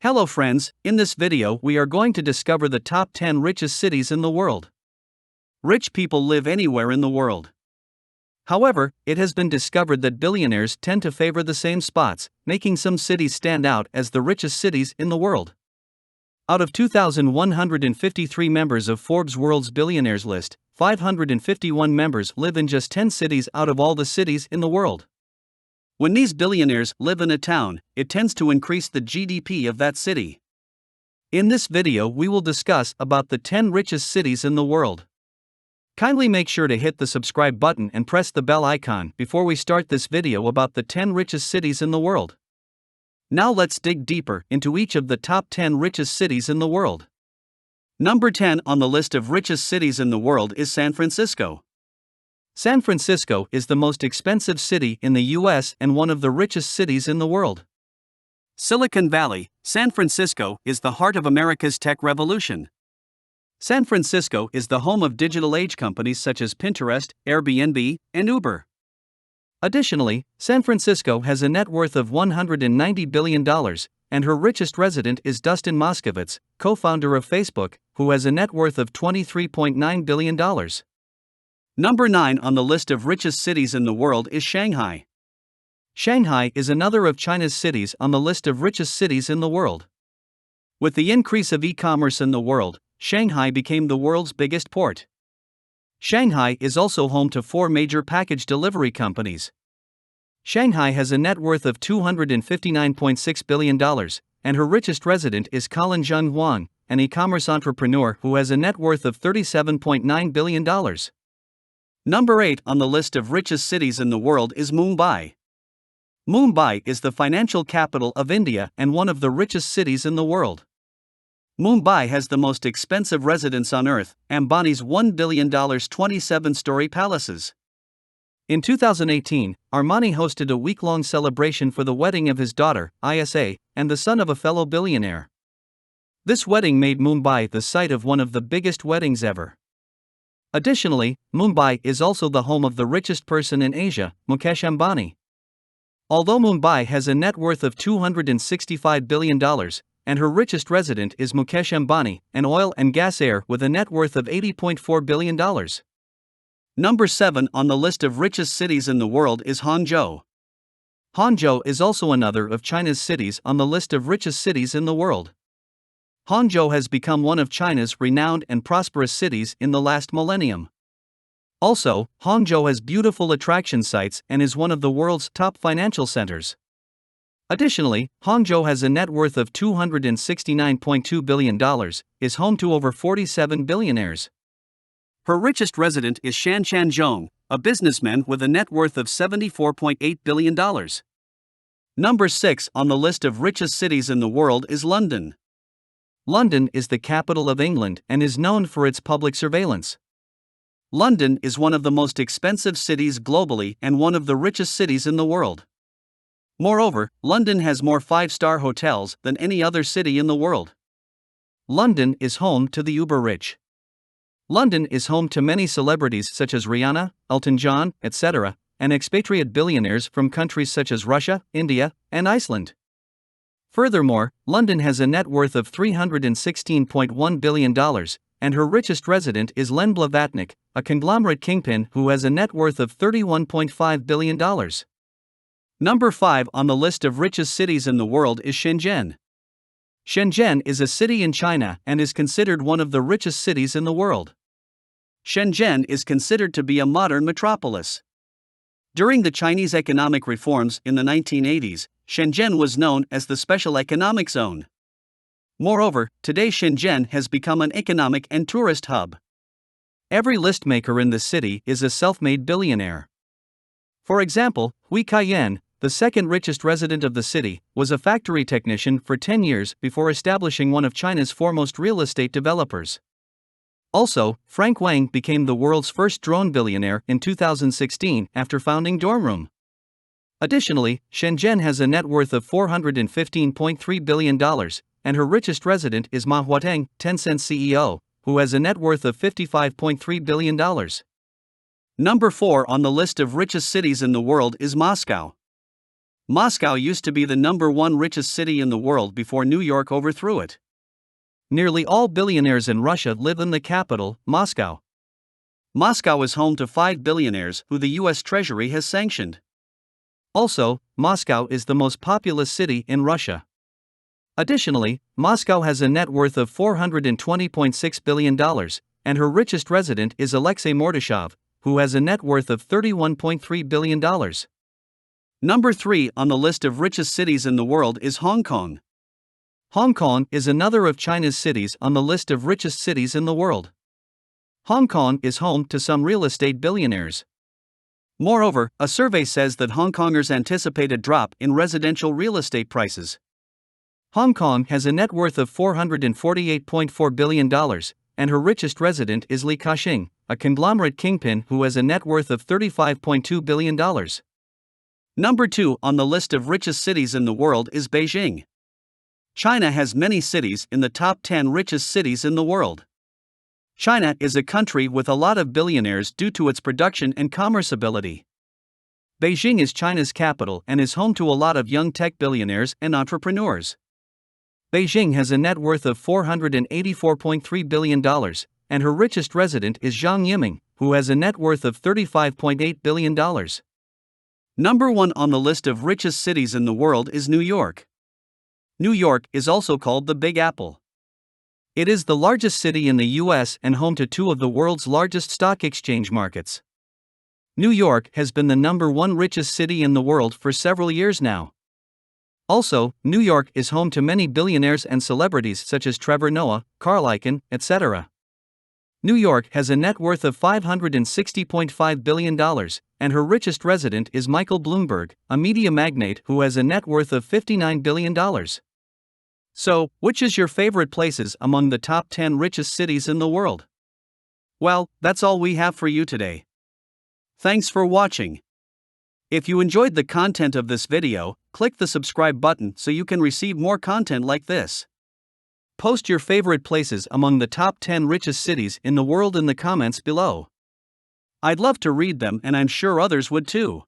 Hello friends, in this video we are going to discover the top 10 richest cities in the world. Rich people live anywhere in the world. However, it has been discovered that billionaires tend to favor the same spots, making some cities stand out as the richest cities in the world. Out of 2,153 members of Forbes World's Billionaires list, 551 members live in just 10 cities out of all the cities in the world. When these billionaires live in a town, it tends to increase the GDP of that city. In this video we will discuss about the 10 richest cities in the world. Kindly make sure to hit the subscribe button and press the bell icon before we start this video about the 10 richest cities in the world. Now let's dig deeper into each of the top 10 richest cities in the world. Number 10 on the list of richest cities in the world is San Francisco. San Francisco is the most expensive city in the US and one of the richest cities in the world. Silicon Valley, San Francisco is the heart of America's tech revolution. San Francisco is the home of digital age companies such as Pinterest, Airbnb, and Uber. Additionally, San Francisco has a net worth of $190 billion, and her richest resident is Dustin Moskovitz, co-founder of Facebook, who has a net worth of $23.9 billion. Number 9 on the list of richest cities in the world is Shanghai. Shanghai is another of China's cities on the list of richest cities in the world. With the increase of e-commerce in the world, Shanghai became the world's biggest port. Shanghai is also home to 4 major package delivery companies. Shanghai has a net worth of $259.6 billion, and her richest resident is Colin Jung Wang, an e-commerce entrepreneur who has a net worth of $37.9 billion. Number 8 on the list of richest cities in the world is Mumbai. Mumbai is the financial capital of India and one of the richest cities in the world. Mumbai has the most expensive residence on earth, Ambani's $1 billion 27-story palaces. In 2018, Armani hosted a week-long celebration for the wedding of his daughter, Isa, and the son of a fellow billionaire. This wedding made Mumbai the site of one of the biggest weddings ever. Additionally, Mumbai is also the home of the richest person in Asia, Mukesh Ambani. Although Mumbai has a net worth of $265 billion, and her richest resident is Mukesh Ambani, an oil and gas heir with a net worth of $80.4 billion. Number 7 on the list of richest cities in the world is Hangzhou. Hangzhou is also another of China's cities on the list of richest cities in the world. Hangzhou has become one of China's renowned and prosperous cities in the last millennium. Also, Hangzhou has beautiful attraction sites and is one of the world's top financial centers. Additionally, Hangzhou has a net worth of $269.2 billion, is home to over 47 billionaires. Her richest resident is Shan Zhong, a businessman with a net worth of $74.8 billion. Number 6 on the list of richest cities in the world is London. London is the capital of England and is known for its public surveillance. London is one of the most expensive cities globally and one of the richest cities in the world. Moreover, London has more 5-star hotels than any other city in the world. London is home to the uber-rich. London is home to many celebrities such as Rihanna, Elton John, etc., and expatriate billionaires from countries such as Russia, India, and Iceland. Furthermore, London has a net worth of $316.1 billion, and her richest resident is Len Blavatnik, a conglomerate kingpin who has a net worth of $31.5 billion. Number 5 on the list of richest cities in the world is Shenzhen. Shenzhen is a city in China and is considered one of the richest cities in the world. Shenzhen is considered to be a modern metropolis. During the Chinese economic reforms in the 1980s, Shenzhen was known as the Special Economic Zone. Moreover, today Shenzhen has become an economic and tourist hub. Every list maker in the city is a self-made billionaire. For example, Hui Kaiyan, the second richest resident of the city, was a factory technician for 10 years before establishing one of China's foremost real estate developers. Also, Frank Wang became the world's first drone billionaire in 2016 after founding Dormroom. Additionally, Shenzhen has a net worth of $415.3 billion, and her richest resident is Ma Huateng, Tencent CEO, who has a net worth of $55.3 billion. Number 4 on the list of richest cities in the world is Moscow. Moscow used to be the #1 richest city in the world before New York overthrew it. Nearly all billionaires in Russia live in the capital, Moscow. Moscow is home to 5 billionaires who the US Treasury has sanctioned. Also, Moscow is the most populous city in Russia. Additionally, Moscow has a net worth of $420.6 billion, and her richest resident is Alexei Mordashov, who has a net worth of $31.3 billion. Number 3 on the list of richest cities in the world is Hong Kong. Hong Kong is another of China's cities on the list of richest cities in the world. Hong Kong is home to some real estate billionaires. Moreover, a survey says that Hong Kongers anticipate a drop in residential real estate prices. Hong Kong has a net worth of $448.4 billion, and her richest resident is Li Ka-shing, a conglomerate kingpin who has a net worth of $35.2 billion. Number 2 on the list of richest cities in the world is Beijing. China has many cities in the top 10 richest cities in the world. China is a country with a lot of billionaires due to its production and commerce ability. Beijing is China's capital and is home to a lot of young tech billionaires and entrepreneurs. Beijing has a net worth of $484.3 billion, and her richest resident is Zhang Yiming, who has a net worth of $35.8 billion. Number 1 on the list of richest cities in the world is New York. New York is also called the Big Apple. It is the largest city in the US and home to 2 of the world's largest stock exchange markets. New York has been the #1 richest city in the world for several years now. Also, New York is home to many billionaires and celebrities such as Trevor Noah, Carl Icahn, etc. New York has a net worth of $560.5 billion, and her richest resident is Michael Bloomberg, a media magnate who has a net worth of $59 billion. So, which is your favorite places among the top 10 richest cities in the world? Well, that's all we have for you today. Thanks for watching. If you enjoyed the content of this video, click the subscribe button so you can receive more content like this. Post your favorite places among the top 10 richest cities in the world in the comments below. I'd love to read them and I'm sure others would too.